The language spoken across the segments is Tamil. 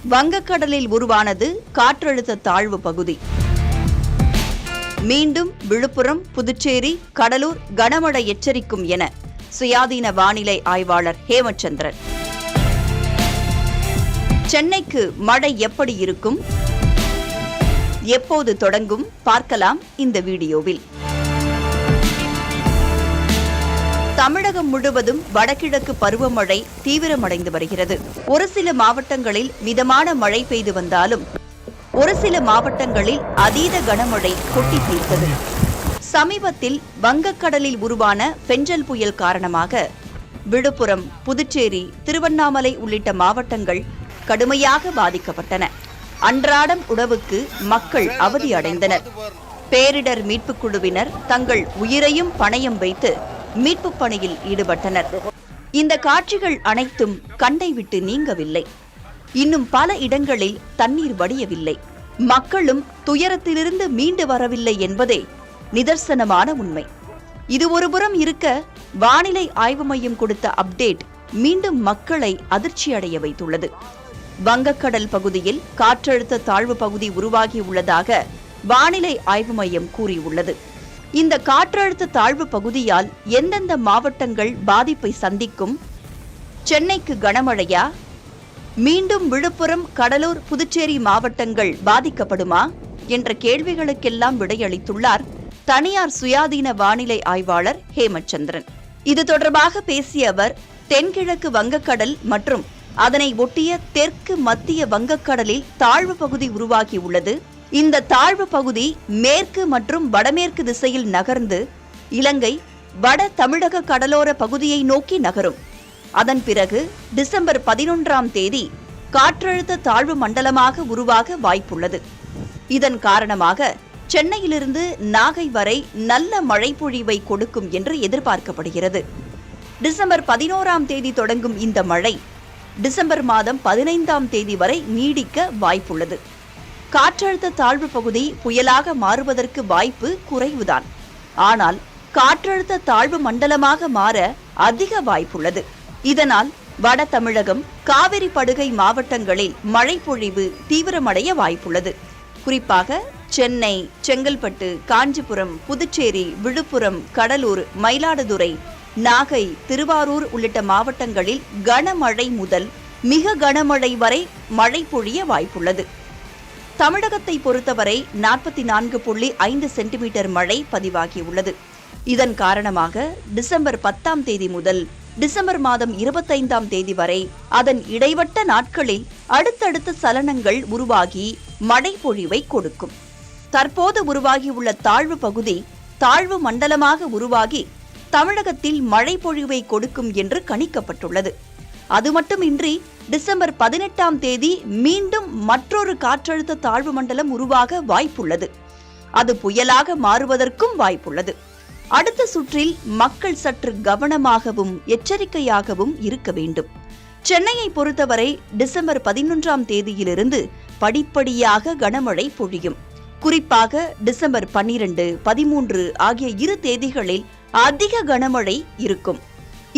வங்கக்கடலில் உருவானது காற்றழுத்த தாழ்வு பகுதி. மீண்டும் விழுப்புரம், புதுச்சேரி, கடலூர் கனமழை எச்சரிக்கும் என சுயாதீன வானிலை ஆய்வாளர் ஹேமச்சந்திரன். சென்னைக்கு மழை எப்படி இருக்கும், எப்போது தொடங்கும் பார்க்கலாம் இந்த வீடியோவில். தமிழகம் முழுவதும் வடகிழக்கு பருவமழை தீவிரமடைந்து வருகிறது. ஒரு சில மாவட்டங்களில் மிதமான மழை பெய்து வந்தாலும் ஒரு சில மாவட்டங்களில் அதீத கனமழை கொட்டி தீர்த்தது. சமீபத்தில் வங்கக்கடலில் உருவான பெஞ்சல் புயல் காரணமாக விழுப்புரம், புதுச்சேரி, திருவண்ணாமலை உள்ளிட்ட மாவட்டங்கள் கடுமையாக பாதிக்கப்பட்டன. அன்றாடம் உணவுக்கு மக்கள் அவதியடைந்தனர். பேரிடர் மீட்புக் குழுவினர் தங்கள் உயிரையும் பணயம் வைத்து மீட்புப் பணியில் ஈடுபட்டனர். இந்த காட்சிகள் அனைத்தும் கண்ணை விட்டு நீங்கவில்லை. இன்னும் பல இடங்களில் தண்ணீர் வடியவில்லை. மக்களும் துயரத்திலிருந்து மீண்டு வரவில்லை என்பதே நிதர்சனமான உண்மை. இது ஒருபுறம் இருக்க, வானிலை ஆய்வு மையம் கொடுத்த அப்டேட் மீண்டும் மக்களை அதிர்ச்சியடைய வைத்துள்ளது. வங்கக்கடல் பகுதியில் காற்றழுத்த தாழ்வு பகுதி உருவாகியுள்ளதாக வானிலை ஆய்வு மையம் கூறியுள்ளது. இந்த காற்றழுத்த தாழ்வு பகுதியால் எந்தெந்த மாவட்டங்கள் பாதிப்பை சந்திக்கும்? சென்னைக்கு கனமழையா? மீண்டும் விழுப்புரம், கடலூர், புதுச்சேரி மாவட்டங்கள் பாதிக்கப்படுமா என்ற கேள்விகளுக்கெல்லாம் விடையளித்துள்ளார் தனியார் சுயாதீன வானிலை ஆய்வாளர் ஹேமச்சந்திரன். இது தொடர்பாக பேசிய அவர், தென்கிழக்கு வங்கக்கடல் மற்றும் அதனை ஒட்டிய தெற்கு மத்திய வங்கக்கடலில் தாழ்வு பகுதி உருவாகியுள்ளது. இந்த தாழ்வு பகுதி மேற்கு மற்றும் வடமேற்கு திசையில் நகர்ந்து இலங்கை, வட தமிழக கடலோர பகுதியை நோக்கி நகரும். அதன் பிறகு டிசம்பர் 11 காற்றழுத்த தாழ்வு மண்டலமாக உருவாக வாய்ப்புள்ளது. இதன் காரணமாக சென்னையிலிருந்து நாகை வரை நல்ல மழைப்பொழிவை கொடுக்கும் என்று எதிர்பார்க்கப்படுகிறது. டிசம்பர் 11 தொடங்கும் இந்த மழை டிசம்பர் மாதம் 15 வரை நீடிக்க வாய்ப்புள்ளது. காற்றழுத்த தாழ்வு பகுதி புயலாக மாறுவதற்கு வாய்ப்பு குறைவுதான். ஆனால் காற்றழுத்த தாழ்வு மண்டலமாக மாற அதிக வாய்ப்புள்ளது. இதனால் வட தமிழகம், காவிரி படுகை மாவட்டங்களில் மழைப்பொழிவு தீவிரமடைய வாய்ப்புள்ளது. குறிப்பாக சென்னை, செங்கல்பட்டு, காஞ்சிபுரம், புதுச்சேரி, விழுப்புரம், கடலூர், மயிலாடுதுறை, நாகை, திருவாரூர் உள்ளிட்ட மாவட்டங்களில் கனமழை முதல் மிக கனமழை வரை மழை பொழிய வாய்ப்புள்ளது. தமிழகத்தை பொறுத்தவரை 44.5 சென்டிமீட்டர் மழை பதிவாகியுள்ளது. இதன் காரணமாக டிசம்பர் 10 முதல் டிசம்பர் மாதம் 25 வரை அதன் இடைவட்ட நாட்களில் அடுத்தடுத்த சலனங்கள் உருவாகி மழை பொழிவை கொடுக்கும். தற்போது உருவாகியுள்ள தாழ்வு பகுதி தாழ்வு மண்டலமாக உருவாகி தமிழகத்தில் மழை பொழிவை கொடுக்கும் என்று கணிக்கப்பட்டுள்ளது. அது மட்டுமின்றி டிசம்பர் 18 மீண்டும் மற்றொரு காற்றழுத்த தாழ்வு மண்டலம் உருவாக வாய்ப்புள்ளது. அது புயலாக மாறுவதற்கும் வாய்ப்புள்ளது. அடுத்த சுற்றில் மக்கள் சற்று கவனமாகவும் எச்சரிக்கையாகவும் இருக்க வேண்டும். சென்னையை பொறுத்தவரை டிசம்பர் 11 படிப்படியாக கனமழை பொழியும். குறிப்பாக டிசம்பர் 12, 13 ஆகிய 2 தேதிகளில் அதிக கனமழை இருக்கும்.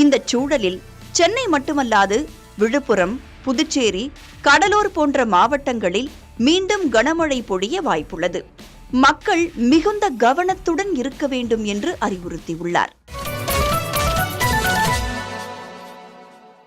இந்த சூழலில் சென்னை மட்டுமல்லாது விழுப்புரம், புதுச்சேரி, கடலூர் போன்ற மாவட்டங்களில் மீண்டும் கனமழை பொழிய வாய்ப்புள்ளது. மக்கள் மிகுந்த கவனத்துடன் இருக்க வேண்டும் என்று அறிவுறுத்தியுள்ளார்.